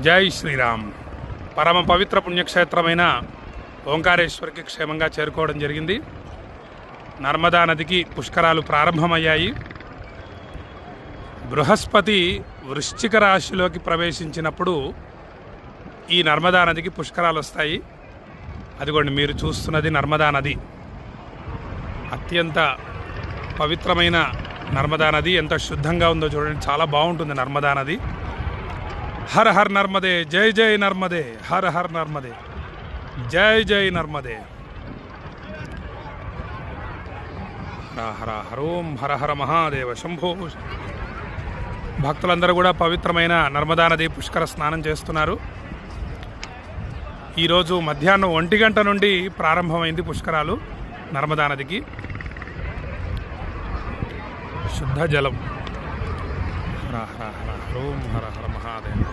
జై శ్రీరామ్. పరమ పవిత్ర పుణ్యక్షేత్రమైన ఓంకారేశ్వరికి క్షేమంగా చేరుకోవడం జరిగింది. నర్మదా నదికి పుష్కరాలు ప్రారంభమయ్యాయి. బృహస్పతి వృశ్చిక రాశిలోకి ప్రవేశించినప్పుడు ఈ నర్మదా నదికి పుష్కరాలు వస్తాయి. అదిగోండి మీరు చూస్తున్నది నర్మదా నది. అత్యంత పవిత్రమైన నర్మదా నది. ఎంత శుద్ధంగా ఉందో చూడండి, చాలా బాగుంటుంది నర్మదా నది. హర్ హర్ నర్మదే, జై జై నర్మదే, హర్ హర్ నర్మదే, జై జై నర్మదే. హర హర హరోం హర హర మహాదేవ శంభో. భక్తులందరూ కూడా పవిత్రమైన నర్మదా నది పుష్కర స్నానం చేస్తున్నారు. ఈరోజు మధ్యాహ్నం 1 గంట నుండి ప్రారంభమైంది పుష్కరాలు నర్మదా నదికి. శుద్ధ జలం. హర హర హర హరోం హర హర మహాదేవ.